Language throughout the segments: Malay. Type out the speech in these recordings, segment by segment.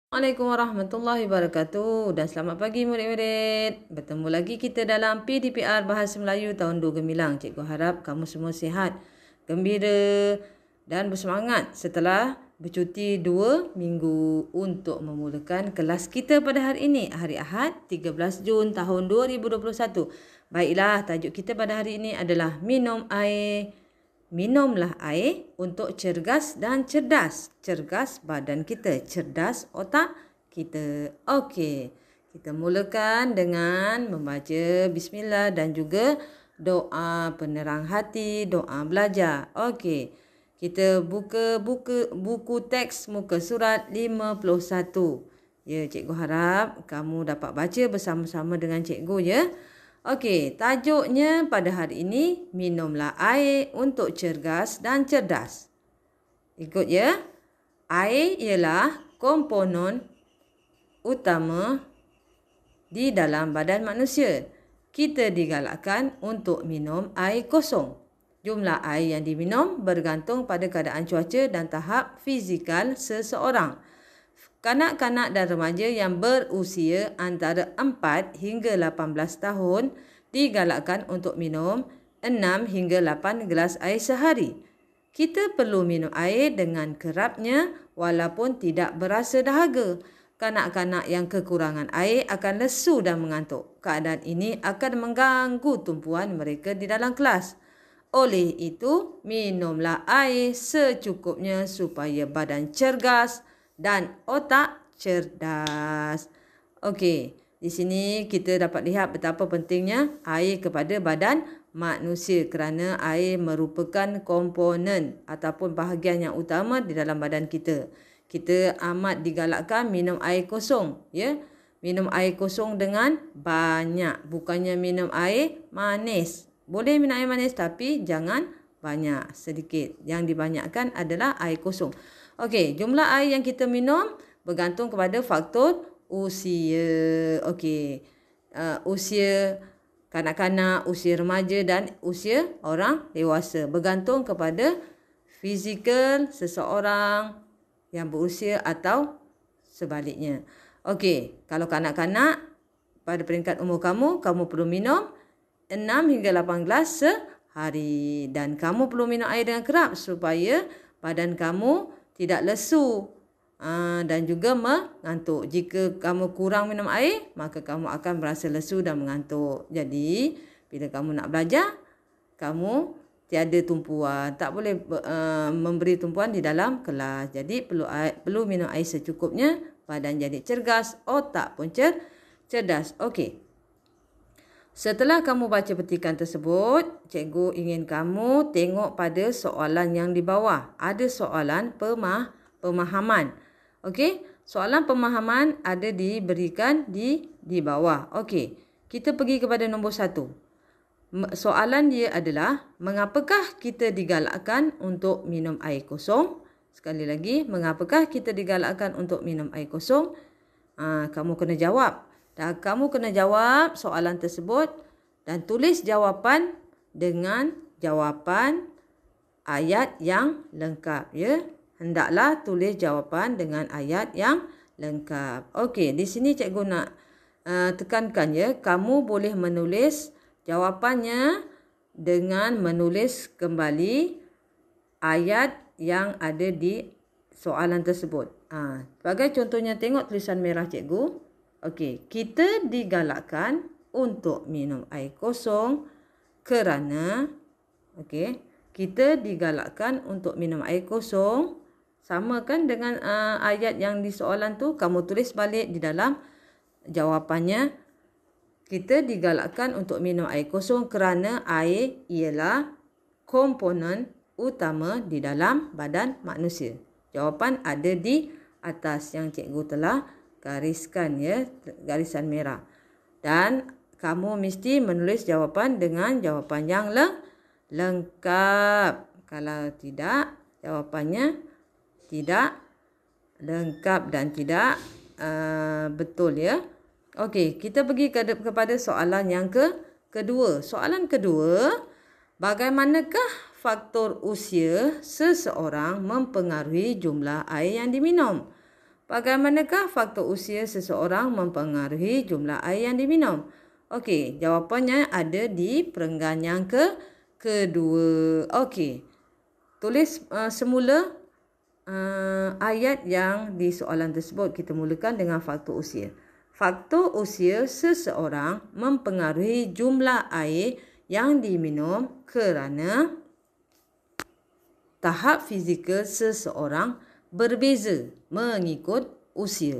Assalamualaikum warahmatullahi wabarakatuh dan selamat pagi murid-murid. Bertemu lagi kita dalam PDPR Bahasa Melayu tahun 2 Gemilang. Cikgu harap kamu semua sihat, gembira dan bersemangat setelah bercuti 2 minggu untuk memulakan kelas kita pada hari ini, hari Ahad 13 Jun tahun 2021. Baiklah, tajuk kita pada hari ini adalah minum air. Minumlah air untuk cergas dan cerdas. Cergas badan kita, cerdas otak kita. Okey, kita mulakan dengan membaca bismillah dan juga doa penerang hati, doa belajar. Okey, kita buka buku teks muka surat 51. Ya, cikgu harap kamu dapat baca bersama-sama dengan cikgu ya. Okey, tajuknya pada hari ini, minumlah air untuk cergas dan cerdas. Ikut ya. Air ialah komponen utama di dalam badan manusia. Kita digalakkan untuk minum air kosong. Jumlah air yang diminum bergantung pada keadaan cuaca dan tahap fizikal seseorang. Kanak-kanak dan remaja yang berusia antara 4 hingga 18 tahun digalakkan untuk minum 6 hingga 8 gelas air sehari. Kita perlu minum air dengan kerapnya walaupun tidak berasa dahaga. Kanak-kanak yang kekurangan air akan lesu dan mengantuk. Keadaan ini akan mengganggu tumpuan mereka di dalam kelas. Oleh itu, minumlah air secukupnya supaya badan cergas dan otak cerdas. Okey, di sini kita dapat lihat betapa pentingnya air kepada badan manusia kerana air merupakan komponen ataupun bahagian yang utama di dalam badan kita. Kita amat digalakkan minum air kosong, ya. Minum air kosong dengan banyak, bukannya minum air manis. Boleh minum air manis tapi jangan banyak, sedikit. Yang dibanyakkan adalah air kosong. Okey, jumlah air yang kita minum bergantung kepada faktor usia. Okey, usia kanak-kanak, usia remaja dan usia orang dewasa. Bergantung kepada fizikal seseorang yang berusia atau sebaliknya. Okey, kalau kanak-kanak pada peringkat umur kamu perlu minum 6 hingga 8 gelas sehari. Dan kamu perlu minum air dengan kerap supaya badan kamu tidak lesu dan juga mengantuk. Jika kamu kurang minum air, maka kamu akan merasa lesu dan mengantuk. Jadi, bila kamu nak belajar, kamu tiada tumpuan. Tak boleh memberi tumpuan di dalam kelas. Jadi, perlu minum air secukupnya. Badan jadi cergas, otak pun cerdas. Okey. Setelah kamu baca petikan tersebut, cikgu ingin kamu tengok pada soalan yang di bawah. Ada soalan pemahaman. Okey, soalan pemahaman ada diberikan di bawah. Okey, kita pergi kepada nombor 1. Soalan dia adalah, mengapakah kita digalakkan untuk minum air kosong? Sekali lagi, mengapakah kita digalakkan untuk minum air kosong? Kamu kena jawab. Dan kamu kena jawab soalan tersebut dan tulis jawapan dengan jawapan ayat yang lengkap. Ya, hendaklah tulis jawapan dengan ayat yang lengkap. Okey, di sini cikgu nak tekankan ya, kamu boleh menulis jawapannya dengan menulis kembali ayat yang ada di soalan tersebut. Sebagai contohnya, tengok tulisan merah cikgu. Okey, kita digalakkan untuk minum air kosong kerana kita digalakkan untuk minum air kosong. Sama kan dengan ayat yang di soalan tu, kamu tulis balik di dalam jawapannya. Kita digalakkan untuk minum air kosong kerana air ialah komponen utama di dalam badan manusia. Jawapan ada di atas yang cikgu telah gariskan ya, garisan merah. Dan kamu mesti menulis jawapan dengan jawapan yang lengkap. Kalau tidak, jawapannya tidak lengkap dan tidak betul ya. Okey, kita pergi kepada soalan yang kedua. Soalan kedua, bagaimanakah faktor usia seseorang mempengaruhi jumlah air yang diminum? Bagaimanakah faktor usia seseorang mempengaruhi jumlah air yang diminum? Okey, jawapannya ada di perenggan yang kedua. Okey, tulis semula ayat yang di soalan tersebut. Kita mulakan dengan faktor usia. Faktor usia seseorang mempengaruhi jumlah air yang diminum kerana tahap fizikal seseorang berbeza mengikut usia.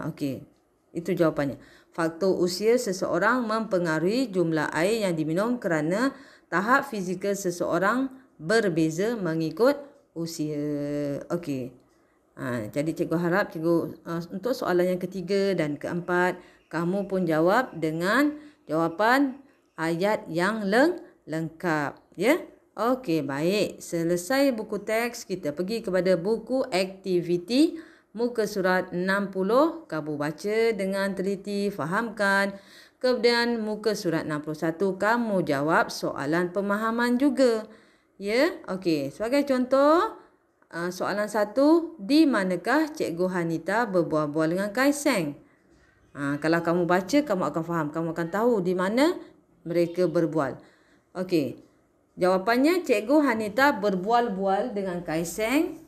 Okey. Itu jawapannya. Faktor usia seseorang mempengaruhi jumlah air yang diminum kerana tahap fizikal seseorang berbeza mengikut usia. Okey. Jadi cikgu harap untuk soalan yang ketiga dan keempat, kamu pun jawab dengan jawapan ayat yang lengkap. Ya? Okey, baik. Selesai buku teks, kita pergi kepada buku aktiviti muka surat 60. Kamu baca dengan teliti, fahamkan. Kemudian muka surat 61, kamu jawab soalan pemahaman juga. Ya, okey. Sebagai contoh, soalan 1, di manakah Cikgu Hanita berbual-bual dengan Kaiseng? Kalau kamu baca, kamu akan faham. Kamu akan tahu di mana mereka berbual. Okey. Jawapannya, Cikgu Hanita berbual-bual dengan Kaiseng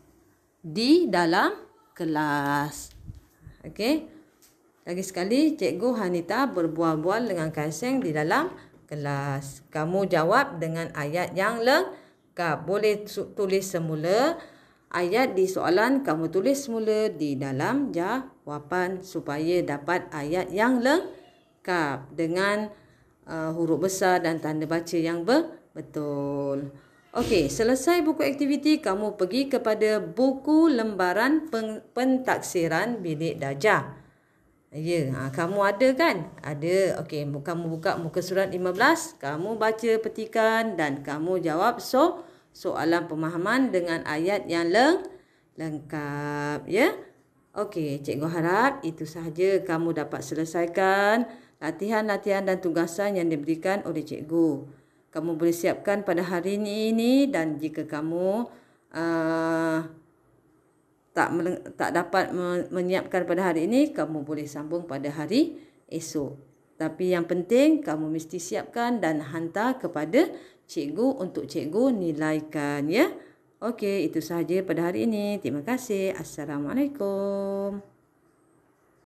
di dalam kelas. Okey. Lagi sekali, Cikgu Hanita berbual-bual dengan Kaiseng di dalam kelas. Kamu jawab dengan ayat yang lengkap. Boleh tulis semula ayat di soalan, kamu tulis semula di dalam jawapan supaya dapat ayat yang lengkap dengan huruf besar dan tanda baca yang betul. Okey, selesai buku aktiviti, kamu pergi kepada buku lembaran pentaksiran bilik darjah. Ya, kamu ada kan? Ada. Okey, kamu buka muka surat 15, kamu baca petikan dan kamu jawab soalan pemahaman dengan ayat yang lengkap. Ya. Okey, cikgu harap itu sahaja kamu dapat selesaikan latihan-latihan dan tugasan yang diberikan oleh cikgu. Kamu boleh siapkan pada hari ini dan jika kamu tak dapat menyiapkan pada hari ini, kamu boleh sambung pada hari esok. Tapi yang penting kamu mesti siapkan dan hantar kepada cikgu untuk cikgu nilaikan, ya. Okey, itu sahaja pada hari ini. Terima kasih. Assalamualaikum.